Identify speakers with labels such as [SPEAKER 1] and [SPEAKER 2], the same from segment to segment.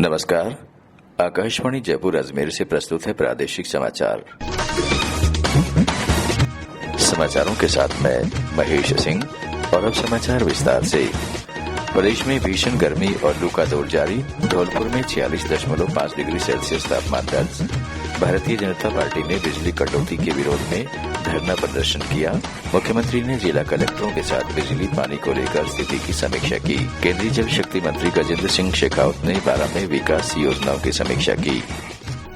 [SPEAKER 1] नमस्कार। आकाशवाणी जयपुर अजमेर से प्रस्तुत है प्रादेशिक समाचार। समाचारों के साथ मैं महेश सिंह और अब समाचार विस्तार से। प्रदेश में भीषण गर्मी और लू का दौर जारी। धौलपुर में 46.5 डिग्री सेल्सियस तापमान दर्ज। भारतीय जनता पार्टी ने बिजली कटौती के विरोध में धरना प्रदर्शन किया। मुख्यमंत्री ने जिला कलेक्टरों के साथ बिजली पानी को लेकर स्थिति की समीक्षा की। केंद्रीय जल शक्ति मंत्री गजेंद्र सिंह शेखावत ने 12 में विकास योजनाओं की समीक्षा की।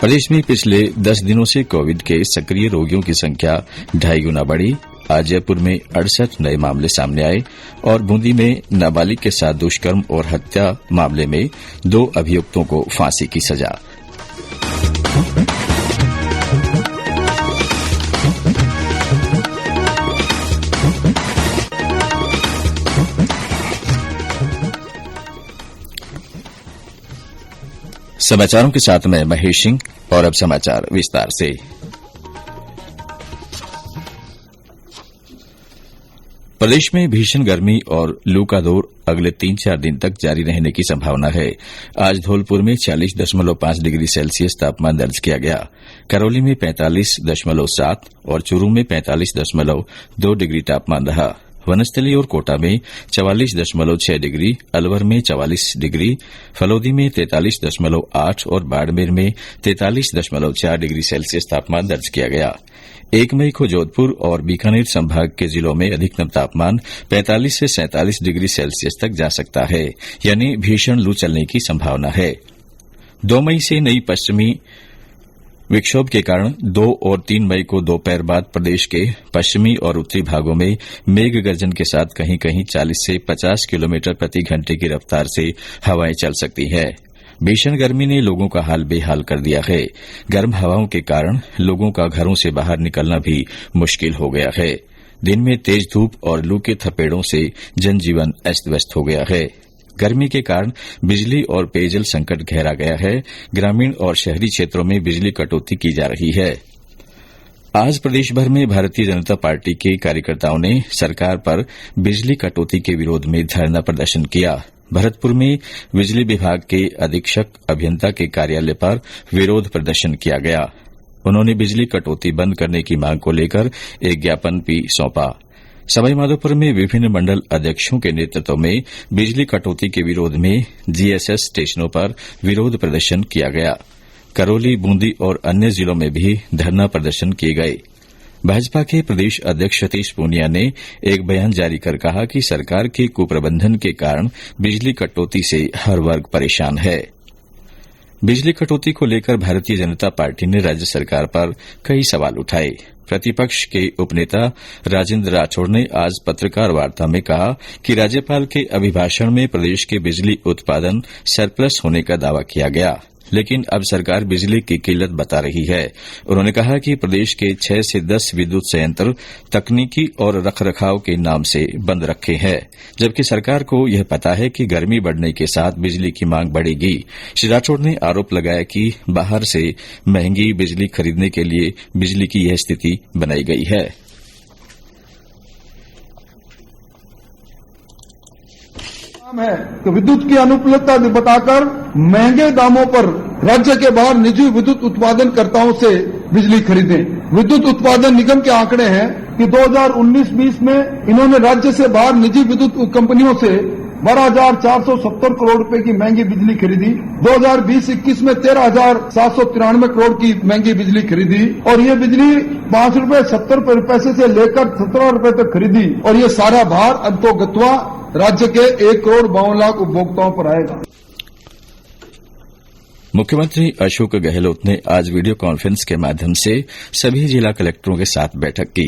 [SPEAKER 2] प्रदेश में पिछले 10 दिनों से कोविड के सक्रिय रोगियों की संख्या 2.5 गुना बढ़ी। आज जयपुर में 68 नए मामले सामने आए और बूंदी में नाबालिग के साथ दुष्कर्म और हत्या मामले में 2 अभियुक्तों को फांसी की सजा। समाचारों के साथ मैं महेश सिंह और अब समाचार विस्तार से। प्रदेश में भीषण गर्मी और लू का दौर अगले 3-4 दिन तक जारी रहने की संभावना है। आज धौलपुर में 40.5 डिग्री सेल्सियस तापमान दर्ज किया गया। करौली में 45.7 और चूरू में 45.2 डिग्री तापमान रहा। वनस्थली और कोटा में 44.6 डिग्री, अलवर में 44 डिग्री, फलोदी में 43.8 और बाड़मेर में 43.4 डिग्री सेल्सियस तापमान दर्ज किया गया। 1 मई को जोधपुर और बीकानेर संभाग के जिलों में अधिकतम तापमान 45 से 47 डिग्री सेल्सियस तक जा सकता है, यानी भीषण लू चलने की संभावना है। 2 मई से नई पश्चिमी विक्षोभ के कारण 2 और 3 मई को दोपहर बाद प्रदेश के पश्चिमी और उत्तरी भागों में मेघ गर्जन के साथ कहीं कहीं 40 से 50 किलोमीटर प्रति घंटे की रफ्तार से हवाएं चल सकती है। भीषण गर्मी ने लोगों का हाल बेहाल कर दिया है। गर्म हवाओं के कारण लोगों का घरों से बाहर निकलना भी मुश्किल हो गया है। दिन में तेज धूप और लू के थपेड़ों से जनजीवन अस्त व्यस्त हो गया है। गर्मी के कारण बिजली और पेयजल संकट गहरा गया है। ग्रामीण और शहरी क्षेत्रों में बिजली कटौती की जा रही है। आज प्रदेश भर में भारतीय जनता पार्टी के कार्यकर्ताओं ने सरकार पर बिजली कटौती के विरोध में धरना प्रदर्शन किया। भरतपुर में बिजली विभाग के अधीक्षक अभियंता के कार्यालय पर विरोध प्रदर्शन किया गया। उन्होंने बिजली कटौती बंद करने की मांग को लेकर एक ज्ञापन भी सौंपा। सवाईमाधोपुर में विभिन्न मंडल अध्यक्षों के नेतृत्व में बिजली कटौती के विरोध में जीएसएस स्टेशनों पर विरोध प्रदर्शन किया गया। करौली, बूंदी और अन्य जिलों में भी धरना प्रदर्शन किए गए। भाजपा के प्रदेश अध्यक्ष सतीश पूनिया ने एक बयान जारी कर कहा कि सरकार के कुप्रबंधन के कारण बिजली कटौती से हर वर्ग परेशान है। बिजली कटौती को लेकर भारतीय जनता पार्टी ने राज्य सरकार पर कई सवाल उठाए। प्रतिपक्ष के उपनेता राजेंद्र राठौड़ ने आज पत्रकार वार्ता में कहा कि राज्यपाल के अभिभाषण में प्रदेश के बिजली उत्पादन सरप्लस होने का दावा किया गया, लेकिन अब सरकार बिजली की किल्लत बता रही है। उन्होंने कहा कि प्रदेश के 6 से 10 विद्युत संयंत्र तकनीकी और रखरखाव के नाम से बंद रखे हैं, जबकि सरकार को यह पता है कि गर्मी बढ़ने के साथ बिजली की मांग बढ़ेगी। श्री राठौड़ ने आरोप लगाया कि बाहर से महंगी बिजली खरीदने के लिए बिजली की यह स्थिति बनाई गई है।
[SPEAKER 3] है कि विद्युत की अनुपलब्धता बताकर महंगे दामों पर राज्य के बाहर निजी विद्युत उत्पादनकर्ताओं से बिजली खरीदें। विद्युत उत्पादन निगम के आंकड़े हैं कि 2019-20 में इन्होंने राज्य से बाहर निजी विद्युत कंपनियों से 12,470 करोड़ रुपए की महंगी बिजली खरीदी। 2020-21 में 13,793 करोड़ की महंगी बिजली खरीदी और ये बिजली 5 रुपए 70 पैसे से लेकर 17 रुपए तक खरीदी और ये सारा भार अंतोगत्वा राज्य के 1,52 लाख उपभोक्ताओं पर आएगा।
[SPEAKER 2] मुख्यमंत्री अशोक गहलोत ने आज वीडियो कॉन्फ्रेंस के माध्यम से सभी जिला कलेक्टरों के साथ बैठक की।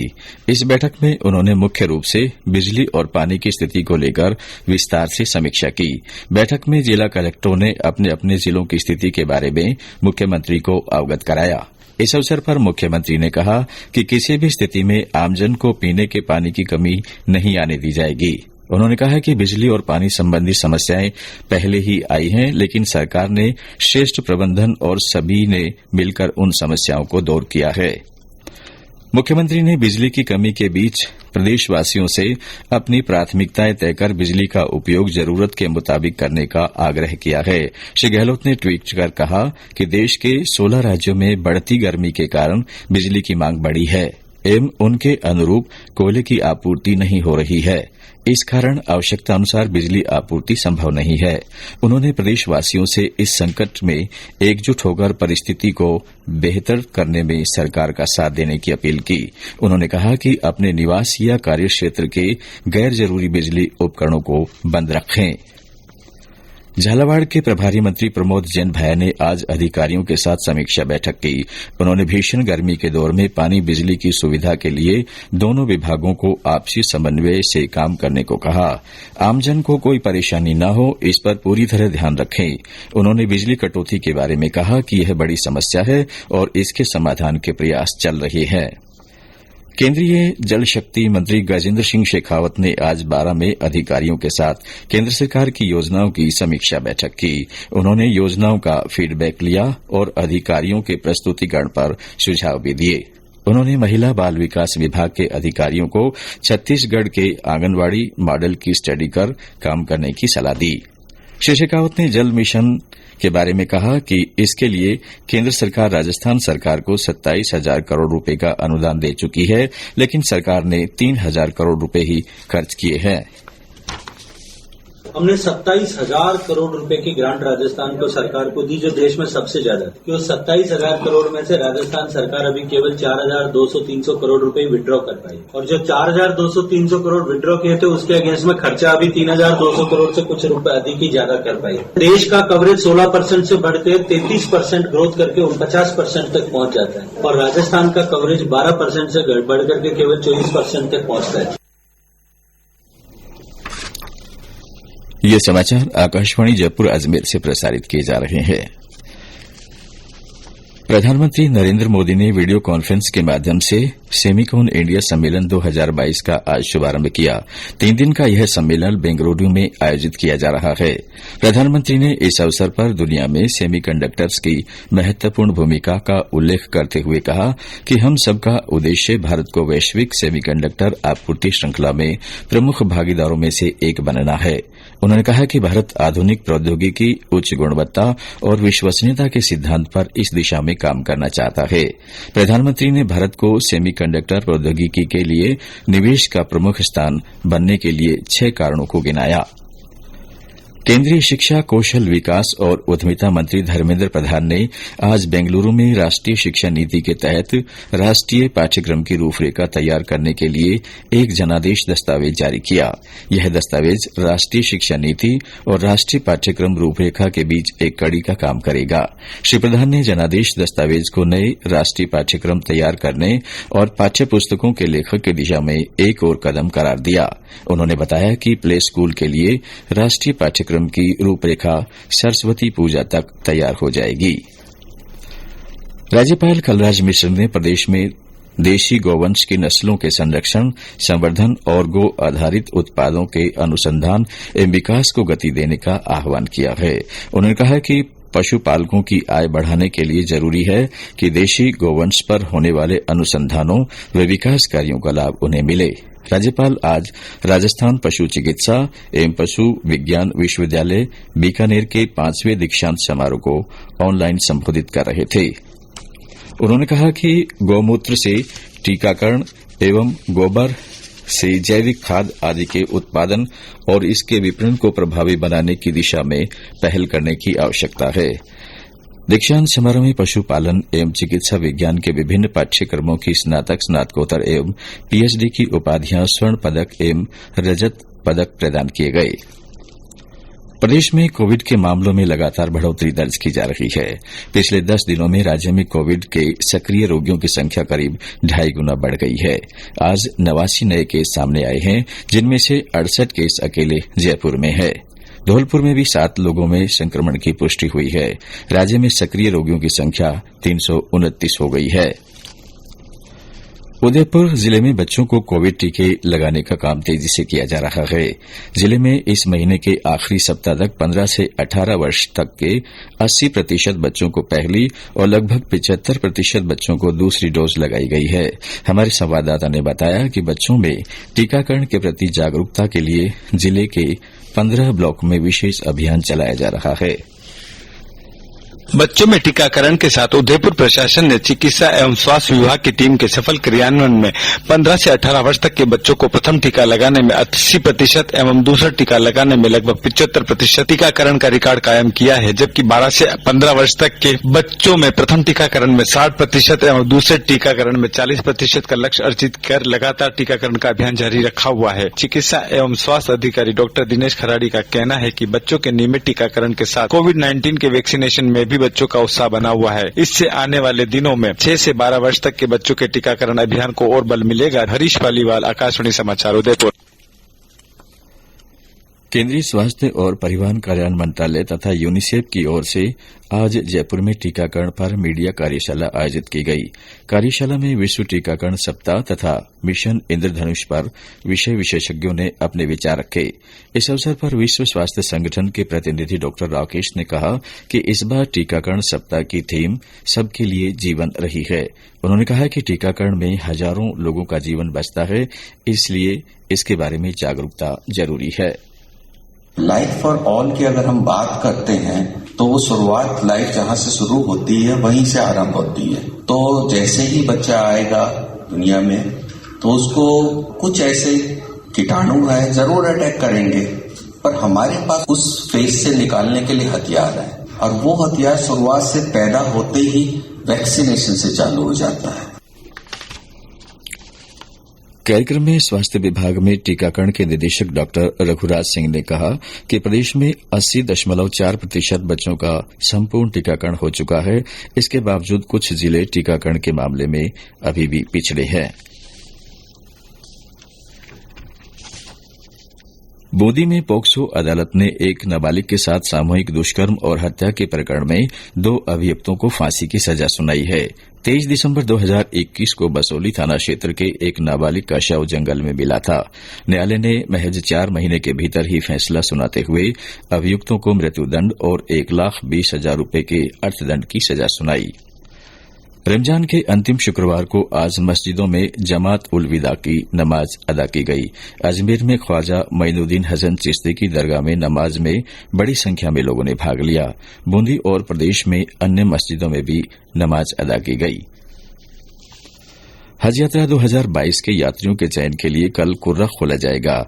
[SPEAKER 2] इस बैठक में उन्होंने मुख्य रूप से बिजली और पानी की स्थिति को लेकर विस्तार से समीक्षा की। बैठक में जिला कलेक्टरों ने अपने अपने जिलों की स्थिति के बारे में मुख्यमंत्री को अवगत कराया। इस अवसर पर मुख्यमंत्री ने कहा कि किसी भी स्थिति में आमजन को पीने के पानी की कमी नहीं आने दी जाएगी। उन्होंने कहा कि बिजली और पानी संबंधी समस्याएं पहले ही आई हैं, लेकिन सरकार ने श्रेष्ठ प्रबंधन और सभी ने मिलकर उन समस्याओं को दूर किया है। मुख्यमंत्री ने बिजली की कमी के बीच प्रदेशवासियों से अपनी प्राथमिकताएं तय कर बिजली का उपयोग जरूरत के मुताबिक करने का आग्रह किया है। श्री गहलोत ने ट्वीट कर कहा कि देश के 16 राज्यों में बढ़ती गर्मी के कारण बिजली की मांग बढ़ी है एवं उनके अनुरूप कोयले की आपूर्ति नहीं हो रही है। इस कारण आवश्यकता अनुसार बिजली आपूर्ति संभव नहीं है। उन्होंने प्रदेशवासियों से इस संकट में एकजुट होकर परिस्थिति को बेहतर करने में सरकार का साथ देने की अपील की। उन्होंने कहा कि अपने निवास या कार्यक्षेत्र के गैर जरूरी बिजली उपकरणों को बंद रखें। झालावाड़ के प्रभारी मंत्री प्रमोद जैन भाया ने आज अधिकारियों के साथ समीक्षा बैठक की। उन्होंने भीषण गर्मी के दौर में पानी बिजली की सुविधा के लिए दोनों विभागों को आपसी समन्वय से काम करने को कहा। आमजन को कोई परेशानी न हो, इस पर पूरी तरह ध्यान रखें। उन्होंने बिजली कटौती के बारे में कहा कि यह बड़ी समस्या है और इसके समाधान के प्रयास चल रहे हैं। केंद्रीय जल शक्ति मंत्री गजेंद्र सिंह शेखावत ने आज 12 में अधिकारियों के साथ केंद्र सरकार की योजनाओं की समीक्षा बैठक की। उन्होंने योजनाओं का फीडबैक लिया और अधिकारियों के प्रस्तुतिकरण पर सुझाव भी दिए। उन्होंने महिला बाल विकास विभाग के अधिकारियों को छत्तीसगढ़ के आंगनवाड़ी मॉडल की स्टडी कर काम करने की सलाह दी। श्री शेखावत ने जल मिशन के बारे में कहा कि इसके लिए केंद्र सरकार राजस्थान सरकार को 27,000 करोड़ रुपए का अनुदान दे चुकी है, लेकिन सरकार ने 3,000 करोड़ रुपए ही खर्च किए हैं।
[SPEAKER 4] हमने 27,000 करोड़ रुपए की ग्रांट राजस्थान को सरकार को दी, जो देश में सबसे ज्यादा थी। उस 27,000 करोड़ में से राजस्थान सरकार अभी केवल 4,200-300 करोड़ रुपए विड्रॉ कर पाई, और जो 4,200-300 करोड़ विड्रॉ किए थे उसके अगेंस्ट में खर्चा अभी 3,200 करोड़ से कुछ रुपए अधिक ही ज्यादा कर पाई। देश का कवरेज 16% से बढ़कर 33% ग्रोथ करके 49% तक पहुंच जाता है, और राजस्थान का कवरेज 12% से बढ़ करके केवल 24% तक पहुंचता है।
[SPEAKER 2] ये समाचार आकाशवाणी जयपुर अजमेर से प्रसारित किए जा रहे हैं। प्रधानमंत्री नरेंद्र मोदी ने वीडियो कॉन्फ्रेंस के माध्यम से सेमिकॉन इंडिया सम्मेलन 2022 का आज शुभारंभ किया। 3 दिन का यह सम्मेलन बेंगलुरु में आयोजित किया जा रहा है। प्रधानमंत्री ने इस अवसर पर दुनिया में सेमीकंडक्टर्स की महत्वपूर्ण भूमिका का उल्लेख करते हुए कहा कि हम सबका उद्देश्य भारत को वैश्विक सेमीकंडक्टर आपूर्ति श्रृंखला में प्रमुख भागीदारों में से एक बनना है। उन्होंने कहा कि भारत आधुनिक प्रौद्योगिकी, उच्च गुणवत्ता और विश्वसनीयता के सिद्धांत पर इस दिशा में काम करना चाहता है। प्रधानमंत्री ने भारत को सेमीकंडक्टर प्रौद्योगिकी के लिए निवेश का प्रमुख स्थान बनने के लिए 6 कारणों को गिनाया। केंद्रीय शिक्षा, कौशल विकास और उद्यमिता मंत्री धर्मेंद्र प्रधान ने आज बेंगलुरु में राष्ट्रीय शिक्षा नीति के तहत राष्ट्रीय पाठ्यक्रम की रूपरेखा तैयार करने के लिए एक जनादेश दस्तावेज जारी किया। यह दस्तावेज राष्ट्रीय शिक्षा नीति और राष्ट्रीय पाठ्यक्रम रूपरेखा के बीच एक कड़ी का काम करेगा। श्री प्रधान ने जनादेश दस्तावेज को नए राष्ट्रीय पाठ्यक्रम तैयार करने और पाठ्य पुस्तकों के लेखक की दिशा में एक और कदम करार दिया। उन्होंने बताया कि प्ले स्कूल के लिए राष्ट्रीय पाठ्यक्रम की रूपरेखा सरस्वती पूजा तक तैयार हो जाएगी। राज्यपाल कलराज मिश्र ने प्रदेश में देशी गौवंश की नस्लों के संरक्षण, संवर्धन और गो आधारित उत्पादों के अनुसंधान एवं विकास को गति देने का आह्वान किया है। उन्होंने कहा कि पशुपालकों की आय बढ़ाने के लिए जरूरी है कि देशी गौवंश पर होने वाले अनुसंधानों व विकास कार्यों का लाभ उन्हें मिले। राज्यपाल आज राजस्थान पशु चिकित्सा एवं पशु विज्ञान विश्वविद्यालय बीकानेर के 5वें दीक्षांत समारोह को ऑनलाइन संबोधित कर रहे थे। उन्होंने कहा कि गौमूत्र से टीकाकरण एवं गोबर से जैविक खाद आदि के उत्पादन और इसके विपणन को प्रभावी बनाने की दिशा में पहल करने की आवश्यकता है। दीक्षांत समारोह में पशुपालन एवं चिकित्सा विज्ञान के विभिन्न पाठ्यक्रमों की स्नातक, स्नातकोत्तर एवं पीएचडी की उपाधियां, स्वर्ण पदक एवं रजत पदक प्रदान किए गए। प्रदेश में कोविड के मामलों में लगातार बढ़ोतरी दर्ज की जा रही है। पिछले 10 दिनों में राज्य में कोविड के सक्रिय रोगियों की संख्या करीब 2.5 गुना बढ़ गई है। आज 89 नए केस सामने आए हैं, जिनमें से 68 केस अकेले जयपुर में है। धौलपुर में भी 7 लोगों में संक्रमण की पुष्टि हुई है। राज्य में सक्रिय रोगियों की संख्या 329 हो गई है। उदयपुर जिले में बच्चों को कोविड टीके लगाने का काम तेजी से किया जा रहा है। जिले में इस महीने के आखिरी सप्ताह तक 15 से 18 वर्ष तक के 80% बच्चों को पहली और लगभग 75% बच्चों को दूसरी डोज लगाई गई है। हमारे संवाददाता ने बताया कि बच्चों में टीकाकरण के प्रति जागरूकता के लिए जिले के 15 ब्लॉक में विशेष अभियान चलाया जा रहा है।
[SPEAKER 5] बच्चों में टीकाकरण के साथ उदयपुर प्रशासन ने चिकित्सा एवं स्वास्थ्य विभाग की टीम के सफल क्रियान्वयन में 15 से 18 वर्ष तक के बच्चों को प्रथम टीका लगाने में 80% एवं दूसरा टीका लगाने में लगभग 75% टीकाकरण का रिकॉर्ड कायम किया है, जबकि 12 से 15 वर्ष तक के बच्चों में प्रथम टीकाकरण में 60% एवं दूसरे टीकाकरण में 40% का लक्ष्य अर्जित कर लगातार टीकाकरण का अभियान जारी रखा हुआ है। चिकित्सा एवं स्वास्थ्य अधिकारी डॉक्टर दिनेश खराड़ी का कहना है कि बच्चों के नियमित टीकाकरण के साथ कोविड-19 के वैक्सीनेशन में भी बच्चों का उत्साह बना हुआ है। इससे आने वाले दिनों में 6 से 12 वर्ष तक के बच्चों के टीकाकरण अभियान को और बल मिलेगा। हरीश पालीवाल, आकाशवाणी समाचार, उदयपुर।
[SPEAKER 2] केंद्रीय स्वास्थ्य और परिवार कल्याण मंत्रालय तथा यूनिसेफ की ओर से आज जयपुर में टीकाकरण पर मीडिया कार्यशाला आयोजित की गई। कार्यशाला में विश्व टीकाकरण सप्ताह तथा मिशन इंद्रधनुष पर विषय विशेषज्ञों ने अपने विचार रखे। इस अवसर पर विश्व स्वास्थ्य संगठन के प्रतिनिधि डॉक्टर राकेश ने कहा कि इस बार टीकाकरण सप्ताह की थीम सबके लिए जीवन रही है। उन्होंने कहा कि टीकाकरण में हजारों लोगों का जीवन बचता है, इसलिए इसके बारे में जागरूकता जरूरी है।
[SPEAKER 6] लाइफ फॉर ऑल की अगर हम बात करते हैं तो वो शुरुआत लाइफ जहां से शुरू होती है वहीं से आरंभ होती है। तो जैसे ही बच्चा आएगा दुनिया में तो उसको कुछ ऐसे कीटाणु है जरूर अटैक करेंगे, पर हमारे पास उस फेज से निकालने के लिए हथियार है, और वो हथियार शुरुआत से पैदा होते ही वैक्सीनेशन से चालू हो जाता है।
[SPEAKER 2] कार्यक्रम में स्वास्थ्य विभाग में टीकाकरण के निदेशक डॉक्टर रघुराज सिंह ने कहा कि प्रदेश में 80.4% बच्चों का संपूर्ण टीकाकरण हो चुका है। इसके बावजूद कुछ जिले टीकाकरण के मामले में अभी भी पिछड़े हैं। बूंदी में पोक्सो अदालत ने एक नाबालिग के साथ सामूहिक दुष्कर्म और हत्या के प्रकरण में 2 अभियुक्तों को फांसी की सजा सुनाई है। 23 दिसंबर 2021 को बसोली थाना क्षेत्र के एक नाबालिग का शव जंगल में मिला था। न्यायालय ने महज 4 महीने के भीतर ही फैसला सुनाते हुए अभियुक्तों को मृत्युदंड और 1,20,000 रूपये के अर्थदंड की सजा सुनाई। रमजान के अंतिम शुक्रवार को आज मस्जिदों में जमात उल विदा की नमाज अदा की गई। अजमेर में ख्वाजा मोइनुद्दीन हसन चिश्ती की दरगाह में नमाज में बड़ी संख्या में लोगों ने भाग लिया। बूंदी और प्रदेश में अन्य मस्जिदों में भी नमाज अदा की गई। हज यात्रा 2022 के यात्रियों के चयन के लिए कल कुर्रा खोला जाएगा।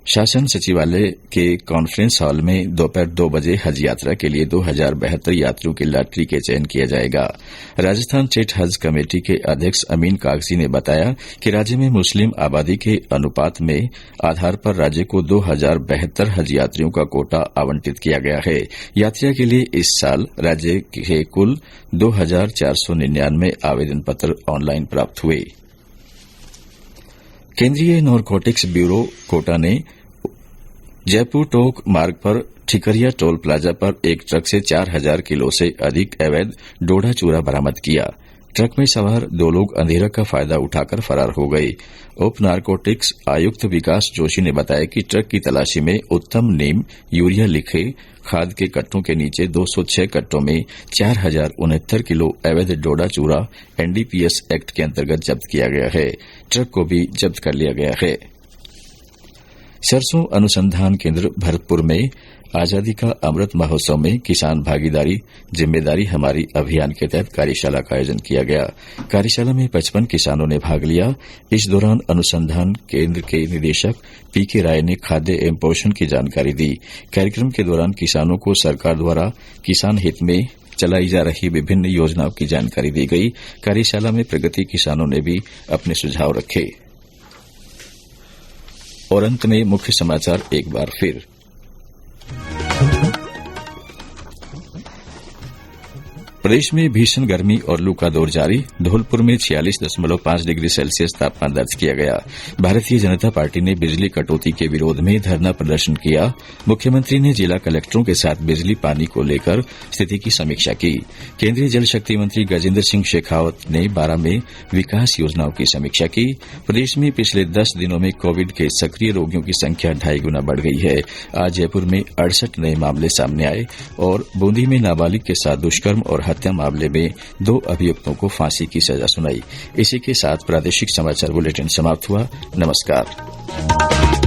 [SPEAKER 2] शासन सचिवालय के कॉन्फ्रेंस हॉल में दोपहर 2 बजे हज यात्रा के लिए 2072 यात्रियों की लॉटरी के चयन किया जाएगा। राजस्थान स्टेट हज कमेटी के अध्यक्ष अमीन कागजी ने बताया कि राज्य में मुस्लिम आबादी के अनुपात में आधार पर राज्य को 2072 हज यात्रियों का कोटा आवंटित किया गया है। यात्रा के लिए इस साल राज्य के कुल 2,499 आवेदन पत्र ऑनलाइन प्राप्त हुए। केंद्रीय नारकोटिक्स ब्यूरो कोटा ने जयपुर टोंक मार्ग पर ठिकरिया टोल प्लाजा पर एक ट्रक से 4,000 किलो से अधिक अवैध डोडा चूरा बरामद किया। ट्रक में सवार 2 लोग अंधेरा का फायदा उठाकर फरार हो गए। उप नारकोटिक्स आयुक्त विकास जोशी ने बताया कि ट्रक की तलाशी में उत्तम नीम यूरिया लिखे खाद के कट्टों के नीचे 206 कट्टों में 4,069 किलो अवैध डोडा चूरा एनडीपीएस एक्ट के अंतर्गत जब्त किया गया है। ट्रक को भी जब्त कर लिया गया है। सरसों अनुसंधान केंद्र भरतपुर में आजादी का अमृत महोत्सव में किसान भागीदारी जिम्मेदारी हमारी अभियान के तहत कार्यशाला का आयोजन किया गया। कार्यशाला में 55 किसानों ने भाग लिया। इस दौरान अनुसंधान केंद्र के निदेशक पीके राय ने खाद्य एवं पोषण की जानकारी दी। कार्यक्रम के दौरान किसानों को सरकार द्वारा किसान हित में चलाई जा रही विभिन्न योजनाओं की जानकारी दी गई। कार्यशाला में प्रगति किसानों ने भी अपने सुझाव रखे। और अंत में मुख्य समाचार एक बार फिर। प्रदेश में भीषण गर्मी और लू का दौर जारी। धौलपुर में 46.5 डिग्री सेल्सियस तापमान दर्ज किया गया। भारतीय जनता पार्टी ने बिजली कटौती के विरोध में धरना प्रदर्शन किया। मुख्यमंत्री ने जिला कलेक्टरों के साथ बिजली पानी को लेकर स्थिति की समीक्षा की। केंद्रीय जल शक्ति मंत्री गजेंद्र सिंह शेखावत ने बारां में विकास योजनाओं की समीक्षा की। प्रदेश में पिछले 10 दिनों में कोविड के सक्रिय रोगियों की संख्या 2.5 गुना बढ़ गई है। आज जयपुर में 68 नए मामले सामने आए और बूंदी में नाबालिग के साथ दुष्कर्म और हत्या मामले में 2 अभियुक्तों को फांसी की सजा सुनाई। इसी के साथ प्रादेशिक समाचार बुलेटिन समाप्त हुआ। नमस्कार।